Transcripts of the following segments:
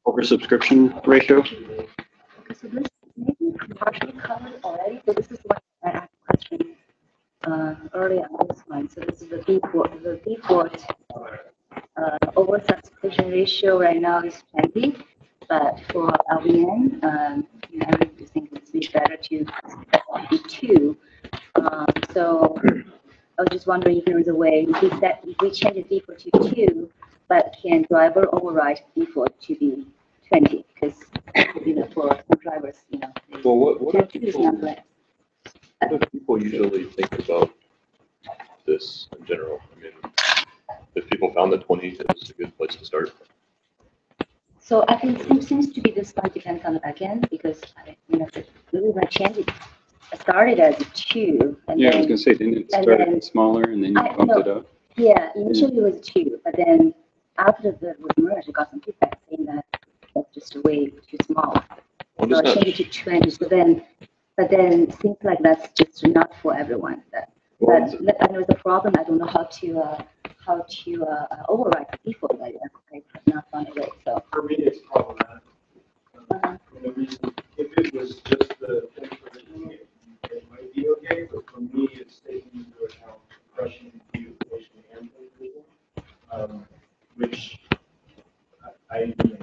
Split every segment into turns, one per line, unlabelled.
Oversubscription ratio.
Okay, so this maybe partially covered already. So this is what I asked question earlier on this one. So this is the default. The default oversubscription ratio right now is 20, but for LVN, I really think it's be better to be 2. So I was just wondering if there is a way if we change the default to 2, but can driver override default to be 20? Because for some drivers,
Well, what do
people
usually think about this in general? I mean, if people found that 20 is a good place to start.
So I think it seems to be this one depends on the backend because really when I change it, I started as 2. And
Yeah,
then,
I was gonna say, didn't it start
then,
smaller and then you bumped it up?
Yeah, initially it was 2, but then after the merge, I got some feedback saying that that's just way too small. So I changed it to 20. But then it seems like that's just not for everyone. But I know the problem. I don't know how to override the default value. I have not found a way. So
for me, it's problematic. For the reason, if it was just the thing for the it might be okay. But for me, it's taking into account crushing, beautification, and people, which I even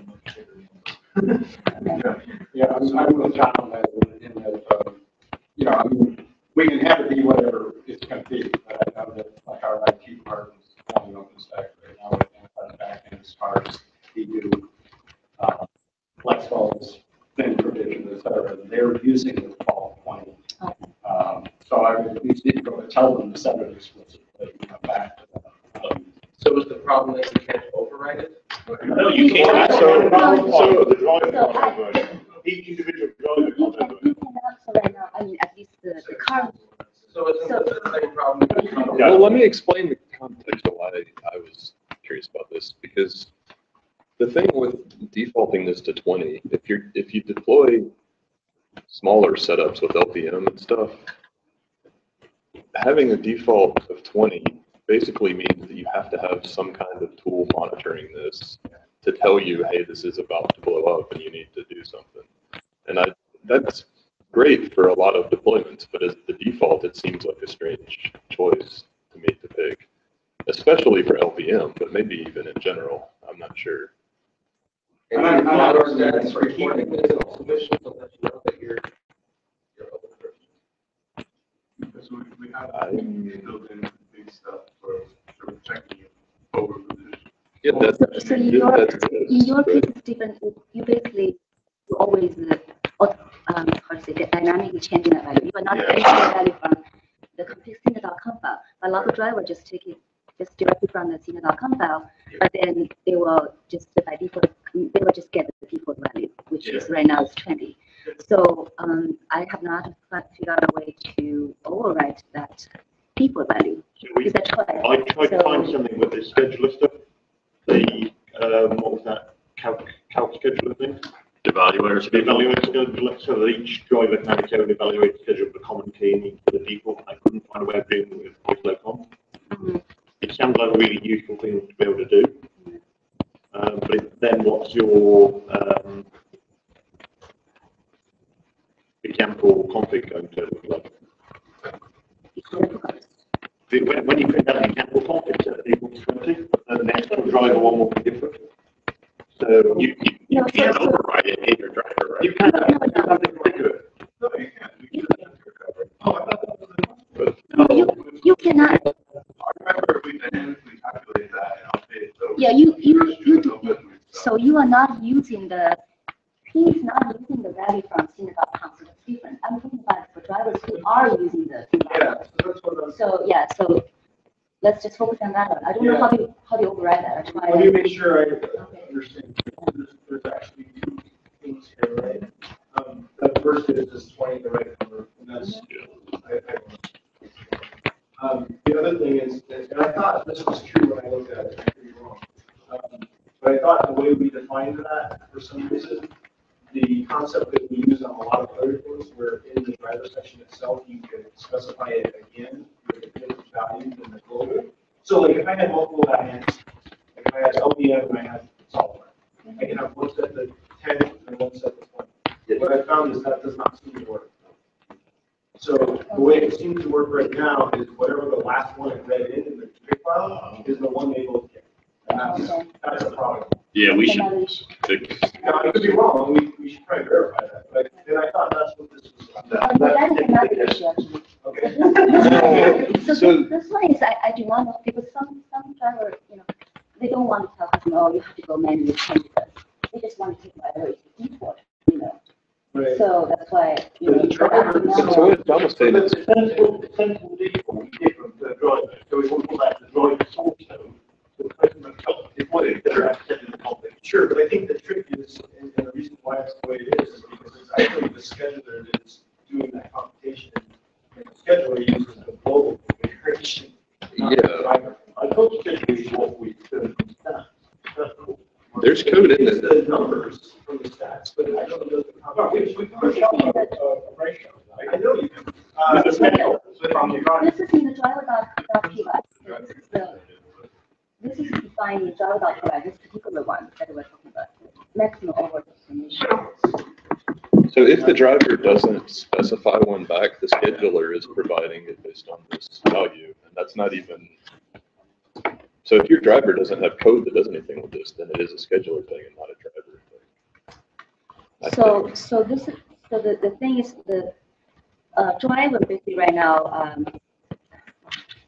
Yeah, I'm with John on that. In that, I mean, we can have it be whatever it's going to be, but I know that like our IT part is on OpenStack right now, and our backend as far as we do flex phones, thin provision, et cetera. They're using the default 20. So I would need to go and tell them to send it explicitly back to them.
So is the problem that you can't override it?
No, you can't. So the driver version, each individual driver content version.
So right now, I mean, at least the current.
So it's the same problem.
Yeah. Well, let me explain the context of why I was curious about this, because the thing with defaulting this to 20, if you deploy smaller setups with LVM and stuff, having a default of 20 basically means that you have to have some kind of tool monitoring this to tell you, hey, this is about to blow up and you need to do something. And that's great for a lot of deployments, but as the default, it seems like a strange choice to me to pick, especially for LVM, but maybe even in general. I'm not sure.
And I'm not understanding for keeping this submission so that you know that you're open version.
Because we have built-in big stuff for checking over position.
Yeah,
So in your case, it's different. You basically always how to say dynamically changing that value. You are not changing the value from the complete cinder.com file. A lot of drivers just take it just directly from the cinder.com file, but then they will just by default they will just get the default value, which is right now is 20. So I have not figured out a way to overwrite that default value. Is that correct?
I tried to find something with the scheduler stuff. The what was that calc scheduler thing? The evaluator scheduler, so that each driver can have its own evaluator schedule with a common key and the default. I couldn't find a way of doing it with voice.com. It sounds like a really useful thing to be able to do. But then what's your example config going to look like? When you print out the example config, so equal to 20, and the next driver one will be different. So you can't override it in your driver, right? You can't do something like it. No, you can't. You can't.
You cannot.
I remember we calculated that and updated those.
Yeah, you do. So you are not using he is not using the value from cinder.com, so that's different. I'm talking about for drivers who are using the. So let's just focus on that one. I don't know how do you override that.
Let me make sure I understand. There's actually 2 things here, right? The first is 20 the right number, and that's the other thing is, and I thought this was true when I looked at it, I could be wrong. But I thought the way we defined that, for some reason, the concept that we use on a lot of other things, where in the driver section itself, you can specify it again with the different values in the global. So like if I had multiple backends, like if I had LVM and I had software, I can have one set that's 10 and one set that's 20. What I found is that does not seem to work. So the way it seems to work right now is whatever the last one it read in the config file is the one they both get. And that's a problem.
Yeah, we should
Another issue.
fix.
Now, I could be wrong, we should probably verify that, but then I thought that's what this was about.
That is another issue actually.
Okay.
So this one is, I do not know, because some driver, they don't want to tell customer, oh, you have to go manually change this. They just want to take whatever is the default,
Right.
So that's why,
So the driver,
So what Thomas saying is,
The sensible default is different to the driver, so we want to put that in the driver source code. So the customer tells it what it does, set in the config.
sure, but I think the trick is, and the reason why it's the way it is because it's actually the scheduler that is doing that computation. And the scheduler uses the global configuration. not the
Yeah.
driver.
I thought scheduling is what we do in stats. That's cool.
there's code in
It's
there.
the numbers from the stats, but I don't know the computation.
We can show a ratio,
I
right?
know you can.
This is from the driver.
this is in the driver.py. This is defined in driver.py, this particular one that we're talking about, maximum over destination.
So if the driver doesn't specify one back, the scheduler is providing it based on this value, and that's not even. So if your driver doesn't have code that does anything with this, then it is a scheduler thing and not a driver thing. I think.
So this is, so the thing is the driver basically right now,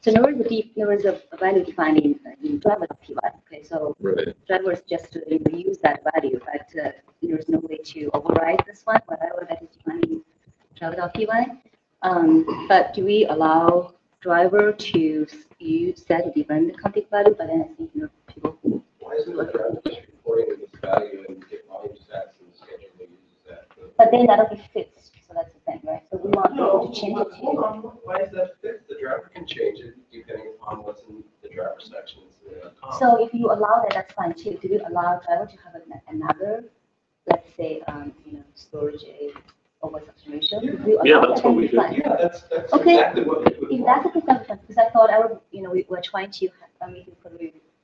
so there is a value defined in driver.py. Okay, so
Right.
drivers just use that value, but there's no way to override this one, whatever that is defined in driver.py. But do we allow driver to set a different config value? But then I think people who
Why isn't the driver just reporting this value and get volume stats and the scheduler uses that?
but then that'll be fixed. So that's the thing, right? So we want people to change it
Hold
to.
on, why is that fixed? The driver can change it depending upon what's in the driver sections.
So if you allow that, that's fine too. Do you allow driver to have another, let's say, storage over substitution ratio? Do you
Yeah,
allow
that's
that?
what we
Then
did.
fine.
Yeah, that's
Okay.
exactly what we do.
If that's the case, because I thought we were trying to make it for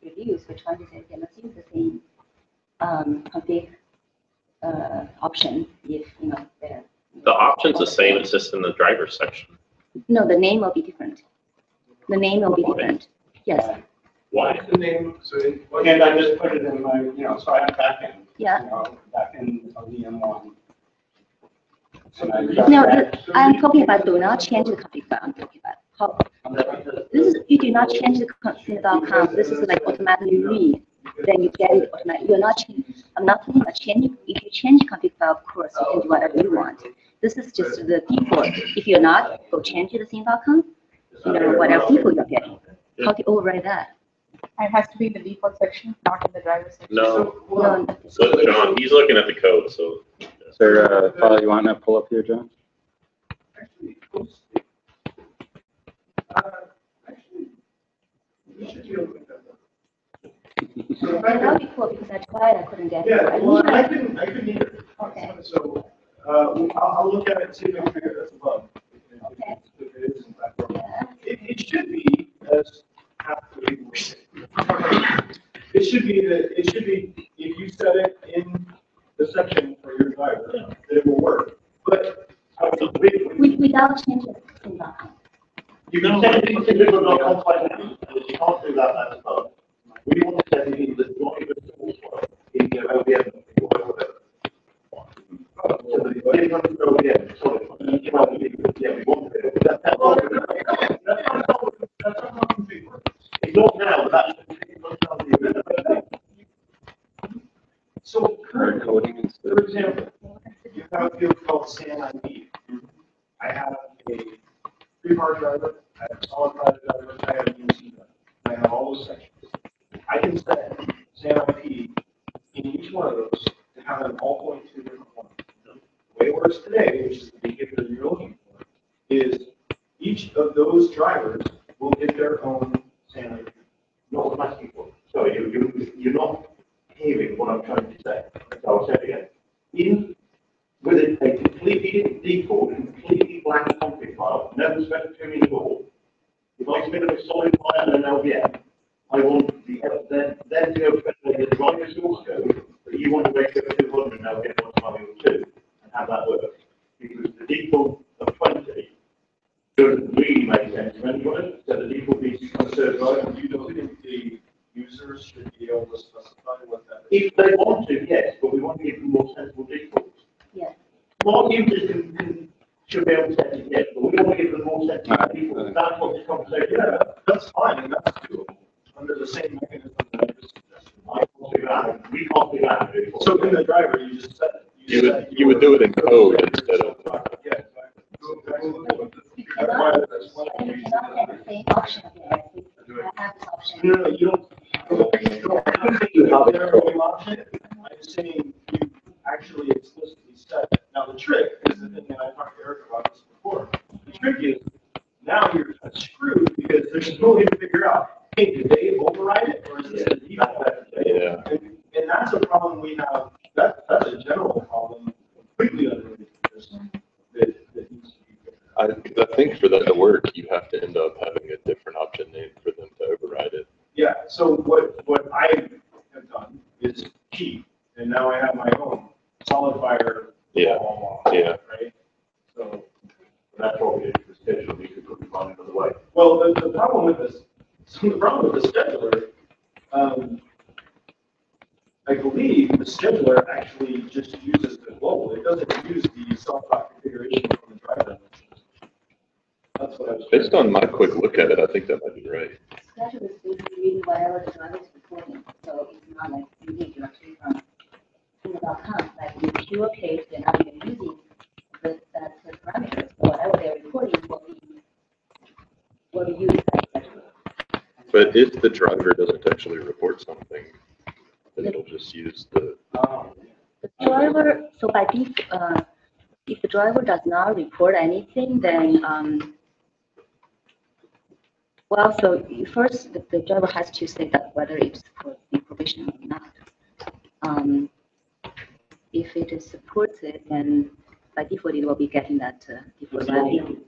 reviews. We're trying to say, okay, let's use the same config option if they're.
The option's the same, it's just in the driver's section.
No, the name will be different. The name will be different. Yes.
Why?
The name, so it,
And I just put it in my,
so I have backend.
Yeah.
Backend of VM1. So
No, I'm talking about do not change the config file. I'm talking about how. This is you do not change the config.com. This is like automatically read. Then you get it automatically. You're not changing. I'm not talking about changing. If you change config file, of course you can do whatever you want. This is just the default. If you're not, go change the thing.com. Whatever default you're getting. How do you override that?
And it has to be in the default section, not in the driver section.
No,
No,
so John, he's looking at the code, so.
Is there a file you want to pull up here, John?
Actually, you should be able to get that done. So if I
that would be cool because I tried, I couldn't get it.
Yeah, well, I couldn't either.
Okay.
So, I'll look at it and see if I can figure that's a bug.
Okay.
If it is in fact wrong.
Yeah.
It should be, as half the people say. It should be, if you set it in the section for your driver, that it will work. But,
Without changing the thing.com.
You can set it in different complications, and you can't do that as well. We want to set it in the driver source file, in the OVM, or whatever. So the different OVM, sorry, yeah, we want it. That's not configured. It's not now, but that's configured.
so
Hard coding and stuff.
for example, you have a field called SAN ID. I have a free hard driver, I have a solid drive driver, I have a UC driver. I have all those sections. I can set SAN IP in each one of those to have them all point to different ones. The way it works today, which is the behavior you're looking for, is each of those drivers will get their own SAN IP.
Not what I'm asking for. So you're not hearing what I'm trying to say. So I'll say it again. With a completely default, completely blank config file, no specification at all. If I spin up a solid file and an LVM, then you have the driver's source code, but you want to make it 200 now, get one time with 2, and have that work. Because the default of 20 doesn't really make sense for anyone, so the default needs to be on a server drive.
And you don't think the users should be able to specify what that is?
If they want to, yes, but we want to give them more sensible defaults.
Yes.
More users should be able to set it, yes, but we want to give them more sensible defaults. That's what this conversation is about.
That's fine, and that's doable, under the same mechanism that I just suggested.
I can't do that. We can't do that.
So in the driver, you just set it.
You would do it in code instead of.
Yeah, exactly.
You cannot have the same option again. I have this option.
No, you don't. You have their own option. I'm saying you actually explicitly set it. Now, the trick is the thing that I talked to Eric about this before. The trick is now you're screwed because there's no way to figure out, hey, did they override it or is this a default?
Yeah.
And that's a problem we have. That's a general problem completely underneath this that needs to be figured out.
Because I think for that to work, you have to end up having a different option name for them to override it.
Yeah, so what I have done is keep, and now I have my own solid fire.
Yeah, yeah.
Right? So,
That's what we did for schedule, we could put the line another way.
well, the problem with this, the problem with the scheduler, I believe the scheduler actually just uses the global. It doesn't use the self-dot configuration from the driver. That's what I was.
Based on my quick look at it, I think that might be right.
Schedule is basically reading whatever the driver is reporting, so it's not like you need directly from Tinder.com. Like in pure case, they're not even using that parameters. So whatever they're reporting will be used as scheduler.
But if the driver doesn't actually report something, then it'll just use the.
The driver, so by default, if the driver does not report anything, then well, so first the driver has to say that whether it supports the provision or not. If it supports it, then by default it will be getting that default value.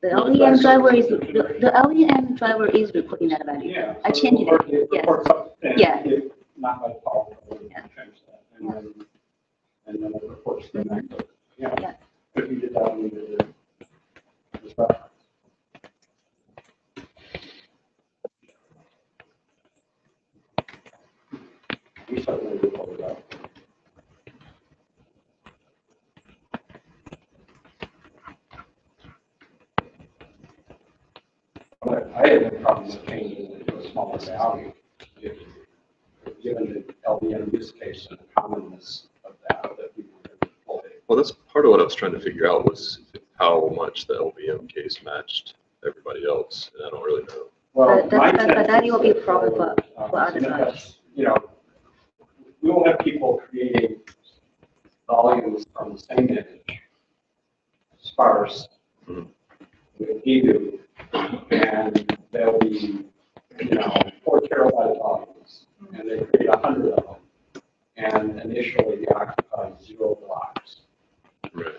The LVM driver is the LVM driver is reporting that value.
Yeah.
I changed it. Yes. Yeah.
Not by default, but we
Yeah.
can change that. And then it reports the next. Yeah.
Yeah.
If you did that, we did it. As well. We certainly did all of that. But I had no problem with changing it to a smaller value, given the LVM use case and the commonness of that people can deploy.
Well, that's part of what I was trying to figure out was how much the LVM case matched everybody else, and I don't really know.
Well,
But that will be a problem for other drivers.
You know, we will have people creating volumes from the same image, sparse,
Mhm.
with edu, and there'll be, 4 terabyte volumes, and they create 100 of them, and initially they occupy 0 blocks.
Right.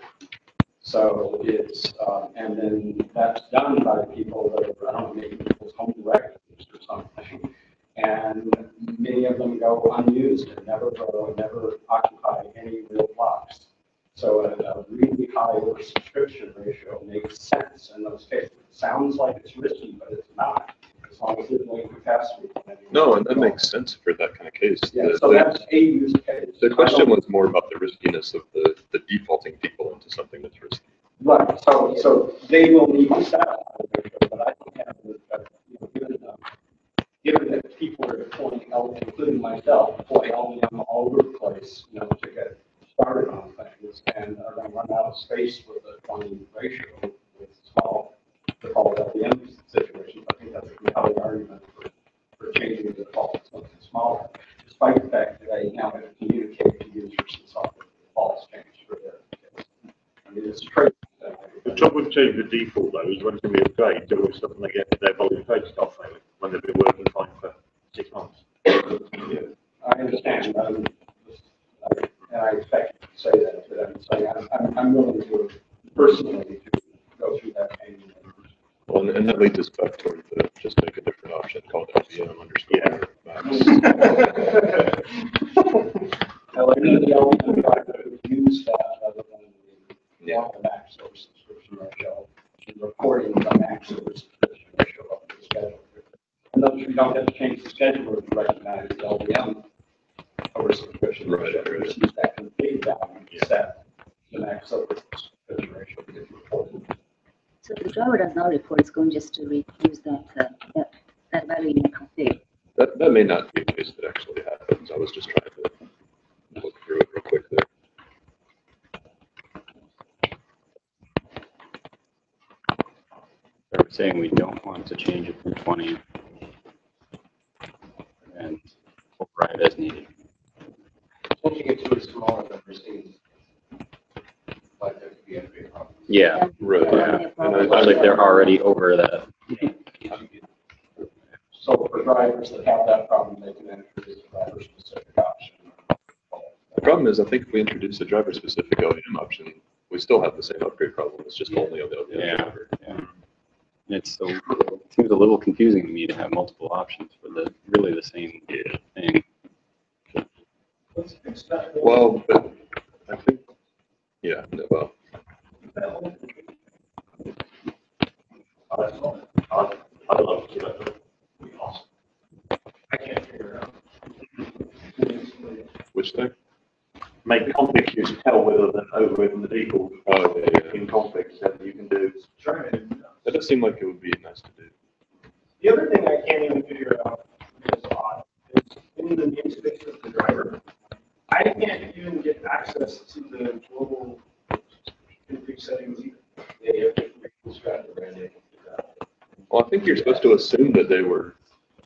So it's, and then that's done by people that are, I don't know, maybe people's home directories or something. And many of them go unused and never grow and never occupy any real blocks. So a really high oversubscription ratio makes sense in those cases. It sounds like it's risky, but it's not, as long as there's no capacity.
No, and that makes sense for that kind of case.
Yeah, so that's a use case.
The question was more about the riskiness of the defaulting people into something that's risky.
Right, so they will need to satisfy the ratio, but I don't have the, given that people are deploying LVM, including myself, deploy LVM all over the place, to get started on things, and are going to run out of space with a 20 ratio with small default LVM situations. I think that's a compelling argument for changing the default to something smaller, despite the fact that I now have to communicate to users and software defaults change for their case. I mean, it's a trade.
The trouble with changing the default though is when we upgrade, there was something they get their volume page start failing when they've been working fine for 6 months.
Yeah, I understand. And I expect you to say that, but I'm saying I'm willing to personally to go through that pain.
Well, and that leads us back toward the just make a difference. LVM underscore.
Now, like, the LVM driver would use that other than the Mac source subscription ratio. She's reporting the Mac source subscription ratio up to the schedule. And those you don't have to change the schedule to recognize the LVM over subscription ratio. Just use that config value set the Mac source subscription ratio to get reported.
So the driver does not report, it's going just to use that value in the config.
That may not be the case that actually happens. I was just trying to look through it real quick there.
They're saying we don't want to change it from 20 and override as needed.
Switching it to a smaller number seems like there could be a big problem.
Yeah,
Right.
yeah. And it looks like they're already over that.
So for drivers that have that problem, they can introduce a driver-specific option.
The problem is, I think if we introduce a driver-specific LVM option, we still have the same upgrade problem. It's just only on the LVM
Yeah.
driver.
Yeah. It seems a little confusing to me to have multiple options for really the same thing.
Well, but I think, yeah, no, well.
I'd love to see that. That'd be awesome.
I can't figure it out.
Which thing?
Make the config use tell whether than over within the default in config, so that you can do.
Try it.
That does seem like it would be nice to do.
The other thing I can't even figure out is odd is in the namespace of the driver, I can't even get access to the global config settings either.
Yeah, you have to reconstruct the brand name.
Well, I think you're supposed to assume that they were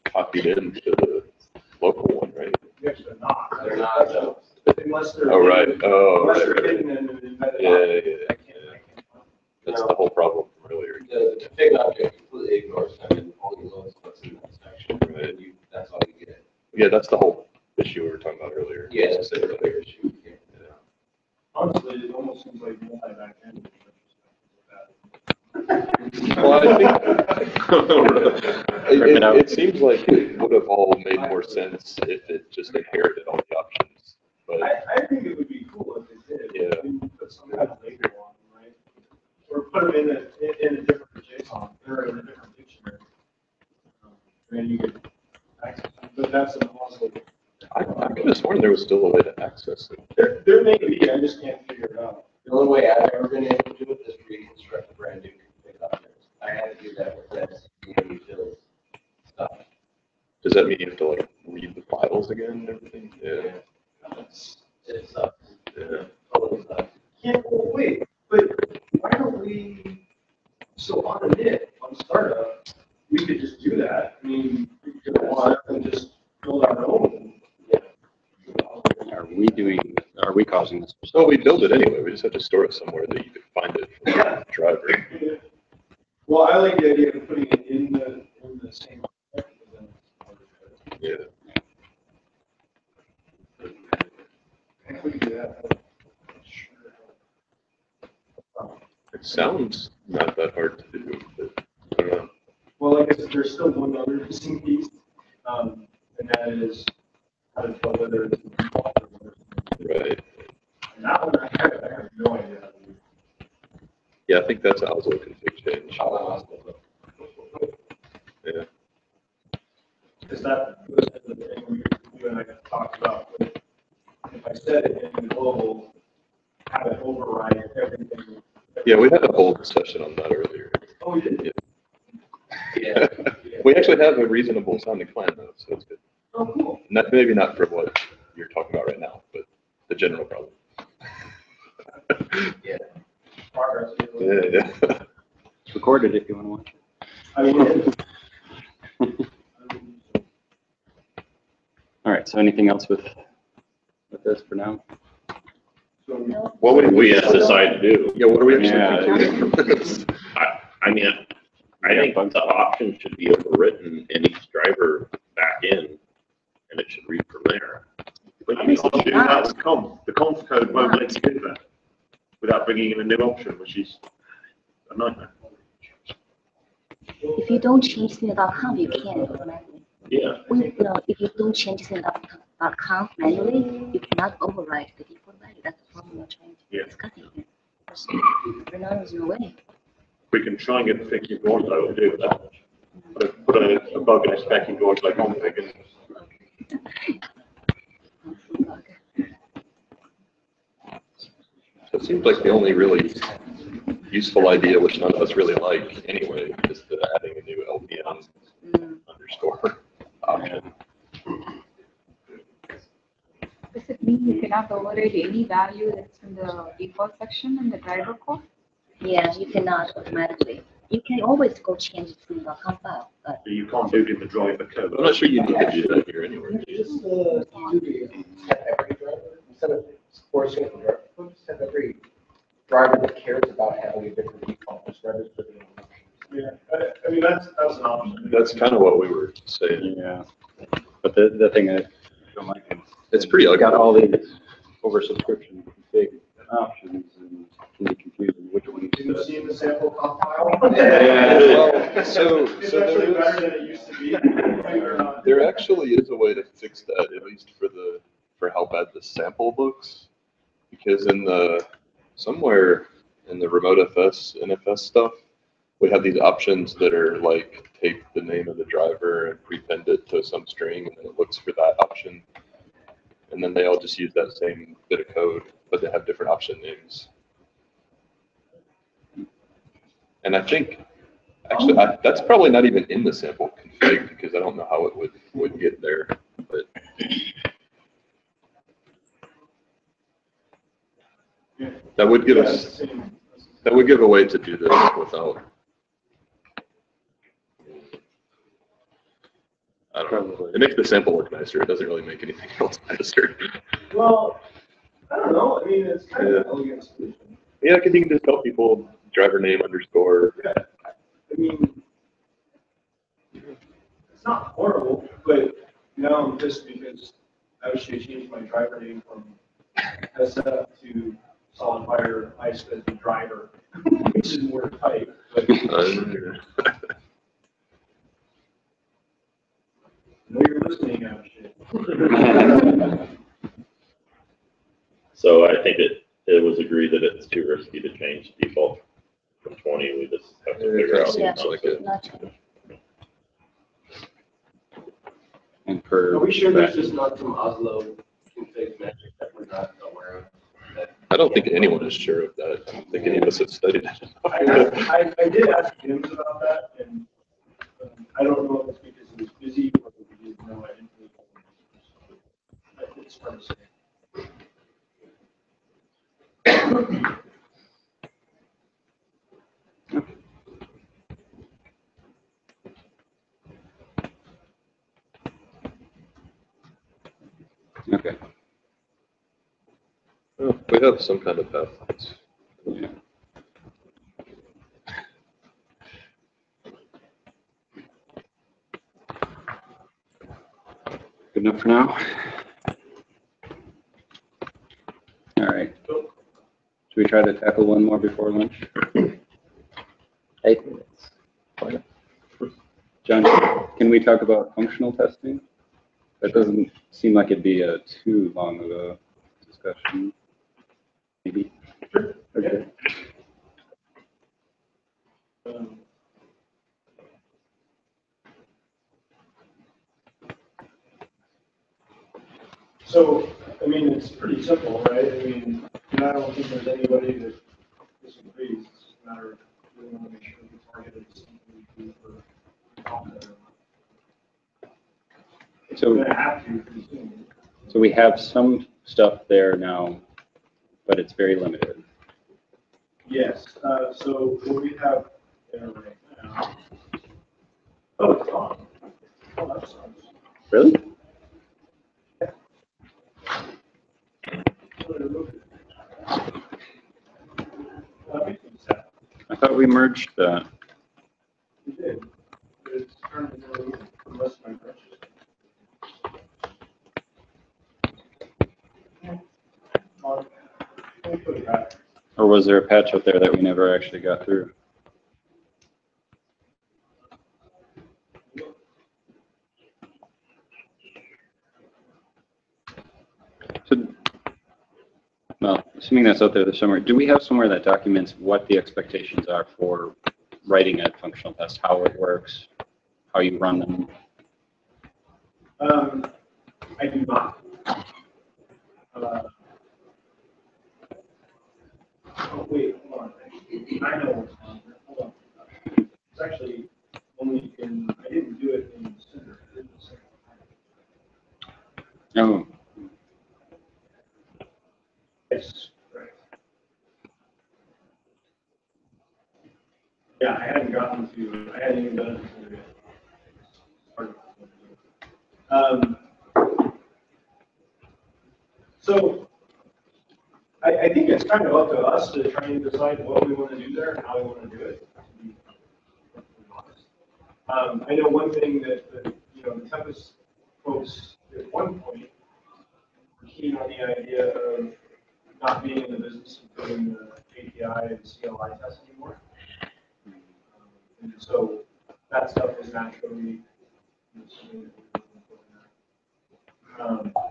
copied into the local one, right?
Yes, they're not.
They're not, though.
Unless they're.
Oh, right. Oh,
Unless
right,
they're
right.
hidden in an embedded.
Yeah,
object.
yeah,
I can't.
That's the whole problem from earlier.
The config object completely ignores them and only loads what's in that section.
Right.
That's all you get.
Yeah, that's the whole issue we were talking about earlier.
Yeah, that's a bigger issue. Yeah.
Honestly, it almost seems like multi-back end.
Well, I think it seems like it would have all made more sense if it just inherited all the options. But
I think it would be cool if it did.
Yeah.
Maybe put some kind of label on them, right? Or put them in a different JSON or in a different dictionary. And you could access them, but that's an also.
I could have sworn there was still a way to access it.
There may be, I just can't figure it out.
The only way I've ever been able to do it is reconstruct a brand new config object. I had to do that with this, utils stuff.
Does that mean you have to like read the files again and everything? Yeah.
It sucks.
Yeah.
Totally sucks.
Yeah, well, wait, but why don't we, so on a NIT, on startup, we could just do that. I mean, we could go on and just build our own.
Are we causing this?
Well, we build it anyway. We just have to store it somewhere that you can find it from the driver.
Well, I like the idea of putting it in the same.
Yeah.
If we could do that.
It sounds not that hard to do, but I don't know.
Well, I guess there's still one other missing piece, and that is how to tell whether it's default or whether it's.
Right.
And that one I have no idea how to do.
Yeah, I think that's Alzo config change. Yeah.
Is that the thing you and I talked about? If I set it in global, have it override everything.
Yeah, we had a whole discussion on that earlier.
Oh, we did?
Yeah. We actually have a reasonable sounding plan though, so it's good.
Oh, cool.
Maybe not for what you're talking about right now, but the general problem.
Yeah.
Progress.
Yeah, yeah.
It's recorded if you want to watch it.
I mean,
All right, so anything else with this for now?
No,
What would we decide to do?
Yeah, what are we actually
Yeah.
concluding from this?
I mean, I think the option should be overwritten in each driver back in, and it should read from there.
But you can't do that with conf. The conf code won't let you do that without bringing in a new option, which is a nightmare.
if you don't change Cine.com, you can't automatically.
Yeah.
if you don't change the account manually, you cannot override the default value. That's the problem we're trying to discuss here. There's no easier way.
We can try and get the fix if you want, though, we'll do that. Put a bug in a spec and go into like config and
So it seems like the only really useful idea, which none of us really like anyway, is the adding a new LPM underscore option.
Does it mean you cannot override any value that's in the default section in the driver code?
Yeah, you cannot automatically. You can always go change it in the account file, but
you can't do it in the driver code.
I'm not sure you need to do that here anyway.
Just do every driver instead of forcing the driver. Just have every driver that cares about having a different default just register their own options.
Yeah, I mean, that's an option.
That's kind of what we were saying.
Yeah. But the thing I don't like is
It's pretty ugly.
got all these oversubscription config options and can be confusing which one
Have you
to.
seen the sample compile?
Well, so
It's actually better than it used to be.
there actually is a way to fix that, at least for how bad the sample looks. Because somewhere in the remote FS, NFS stuff, we have these options that are like take the name of the driver and prepend it to some string, and then it looks for that option. And then they all just use that same bit of code, but they have different option names. And I think, actually, that's probably not even in the sample config because I don't know how it would get there. But that would give us, that would give a way to do this without. I don't know. It makes the sample look nicer. It doesn't really make anything else nicer.
Well, I don't know. I mean, it's kind of an elegant solution.
Yeah, because you can just tell people driver name underscore.
Yeah. I mean, it's not horrible, but now I'm pissed because I actually changed my driver name from SF to Solid Fire Ice as the driver, which is more tight. But I know you're listening now, shit.
So I think it was agreed that it's too risky to change default from 20. We just have to figure out.
yeah,
Seems like it.
not change.
And per.
Are we sure there's just not some Oslo config magic that we're not aware of?
I don't think anyone is sure of that. I don't think any of us have studied it.
I did ask James about that, and I don't know if it's because he was busy or if he didn't know I didn't really know. It's hard to say.
Okay.
Well, we have some kind of path.
Yeah. Good enough for now? All right. Should we try to tackle one more before lunch? 8 minutes. Fine. John, can we talk about functional testing? That doesn't seem like it'd be too long of a discussion. Maybe.
Sure.
Okay.
So, I mean, it's pretty simple, right? I mean, and I don't think there's anybody that disagrees. It's just a matter of we want to make sure we target something we do for content.
So,
We're gonna have to pretty soon.
so we have some stuff there now, but it's very limited.
Yes, so what we have there right now. Oh, it's on. Oh, that's on.
Really? I thought we merged that.
We did. It's currently unless my brushes.
Or was there a patch up there that we never actually got through? Well, assuming that's out there somewhere, do we have somewhere that documents what the expectations are for writing a functional test, how it works, how you run them?
I do not. Oh, wait, hold on. I know what's on here. Hold on. It's actually only I didn't do it in Cinder. I did it in Cinder.
Oh,
Yes, right. Yeah, I hadn't even done it in Cinder yet. So I think it's kind of up to us to try and decide what we want to do there and how we want to do it, to be perfectly honest. I know one thing that the Tempest folks at one point were keen on the idea of not being in the business of doing the API and CLI tests anymore. And so that stuff is naturally something that we're looking for.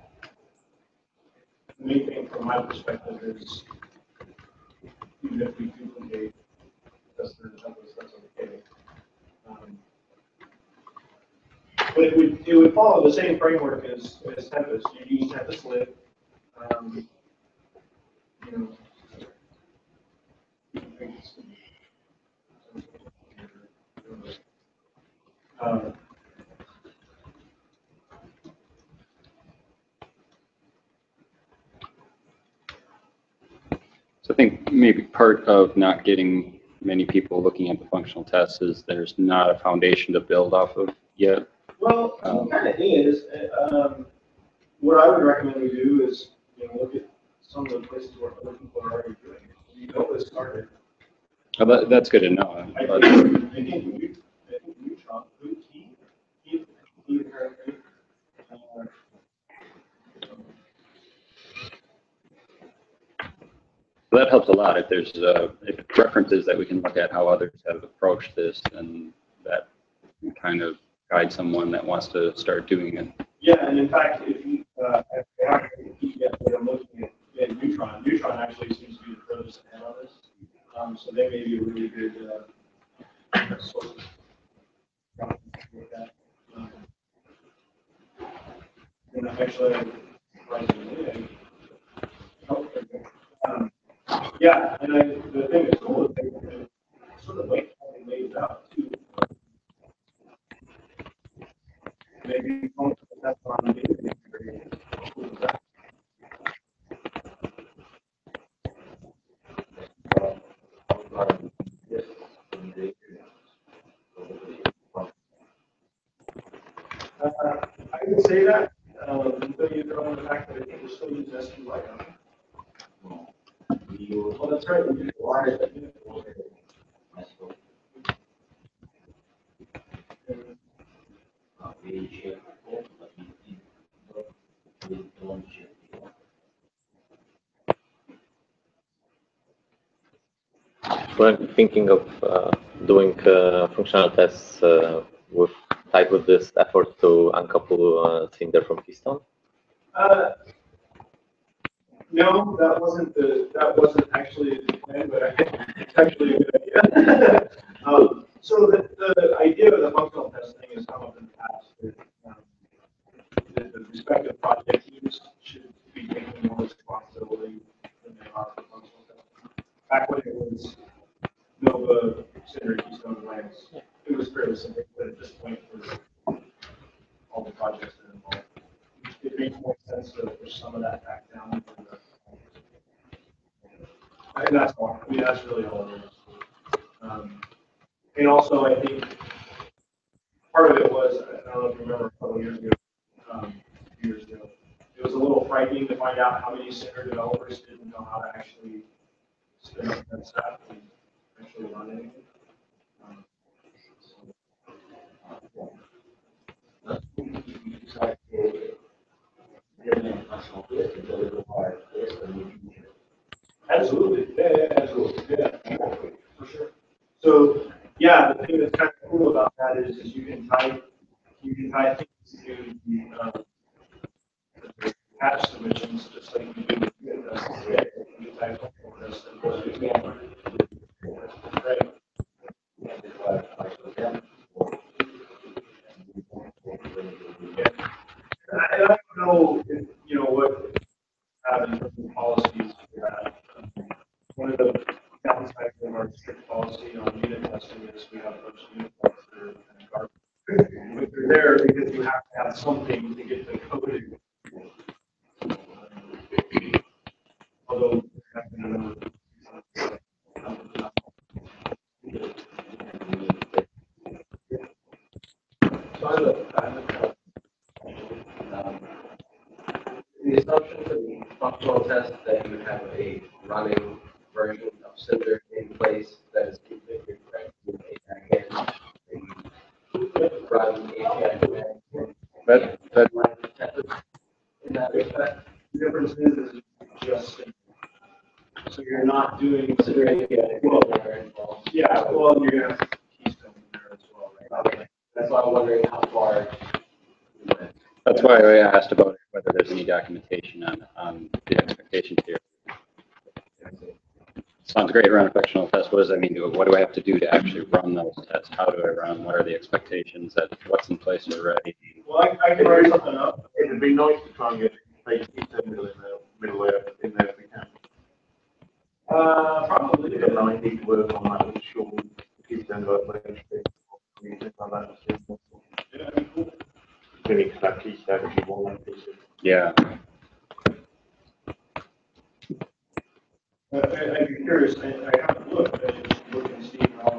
The main thing from my perspective is, even if we duplicate tester and templates, that's okay. But it would follow the same framework as Tempest. You use Tempest Lit.
so I think maybe part of not getting many people looking at the functional tests is there's not a foundation to build off of yet.
Well, it kind of is. What I would recommend we do is look at some of the places where other people are already doing it. You know this started.
Oh, that's good to know.
I think Neutron, he apparently.
That helps a lot if there's if references that we can look at how others have approached this, and that can kind of guide someone that wants to start doing it.
Yeah, and in fact, if you have the PDF that I'm looking at Neutron actually seems to be the furthest ahead on this. So they may be a really good source of with that. And actually, yeah, and the thing that's cool is they sort of like how they laid it out too. Maybe that's on the database. I would say that until you throw in the fact that I think we're still using SQLite on it. Well, that's right. We just wanted that.
When thinking of doing functional tests tied with this effort to uncouple Cinder from Keystone?
No, that wasn't actually the plan, but it's actually a good idea. So the idea of the functional testing has come up in the past. That the respective project teams should be taking more responsibility than they are for functional testing. Back when it was Nova, Cinder, Keystone, and Lance, it was fairly simple, but at this point, for all the projects that are involved, it makes more sense to push some of that back down. And that's all. I mean, that's really all it is. And also, I think part of it was, I don't know if you remember a couple of years ago, it was a little frightening to find out how many Cinder developers didn't know how to actually spin up that stuff and actually run anything. Absolutely. Yeah, absolutely. Yeah, for sure. So yeah, the thing that's kind of cool about that is you can tie things to the patch submissions just like you do with I don't know, if, you know, what in terms of policies. One of the downsides of our strict policy on unit testing is we have a bunch of unit tests that are kind of garbage. But they're there because you have to have something to get them coded. Although,
the assumption for the functional test that you have a running version of Cinder in place that is configured correctly in API again, run API in that respect.
the difference is just, so you're not doing,
Cinder API
well,
involved.
yeah, well, you're gonna have Keystone in there as well, right?
Okay. That's why I'm wondering how far you went.
That's why I asked about whether there's any documentation on the expectations here. Sounds great, run a functional test. What does that mean? What do I have to do to actually run those tests? How do I run? What are the expectations? What's in place already?
Well, I can write something up.
It'd be nice to try and get a middle layer in there if we can.
Probably.
And I need to work on that with Sean, keep them like that.
Yeah, that'd be cool.
Maybe that key set if you want that piece of.
Yeah.
I'd be curious, I haven't looked, I should look and see how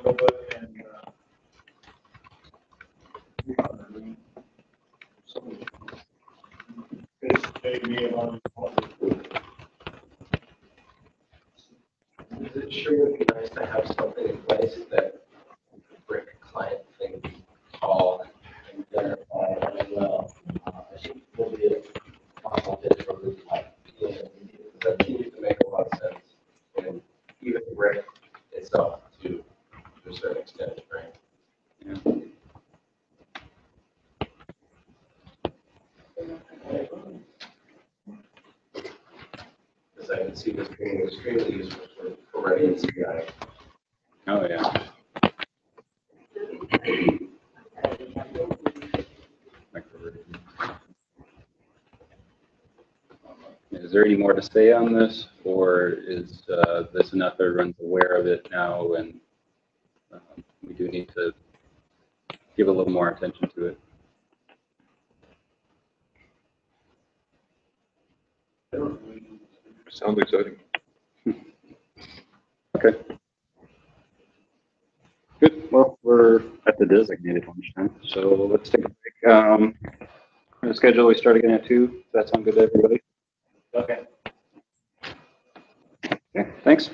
Nova and they may have on.
Is it sure would be nice to have something in place that the brick client thing call and verify as well? I think will be a possible fit for this type. That seems to make a lot of sense. And even the brick itself to a certain extent, right?
Yeah.
Because I can see this being extremely useful for readiness CI.
Oh, yeah. Is there any more to say on this, or is this enough? Everyone's aware of it now, and we do need to give a little more attention to it.
Sounds exciting.
Okay. Good. Well, we're at the designated lunchtime, so let's take a break. The schedule, we start again at 2. Does that sound good to everybody?
Okay.
Okay, thanks.